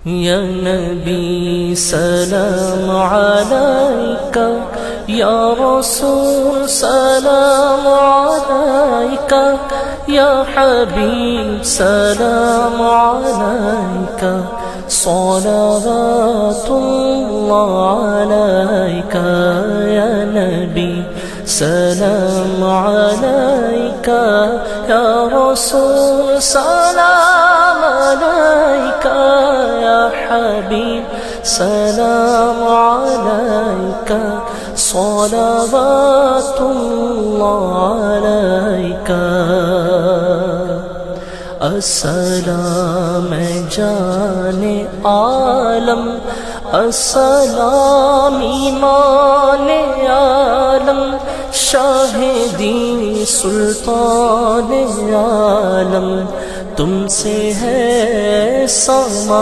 یا نبی سلام علیکہ، یا رسول سلام علیکہ، یا حبیب سلام علیکہ، صلوات اللہ علیکہ، یا نبی سلام علیکہ، یا رسول سلام علیکہ، یا حبیب سلام علیکہ، صلوات اللہ علیکہ۔ السلام جان عالم، السلام ایمان عالم، شاہ دین سلطان عالم، تم سے ہے سامان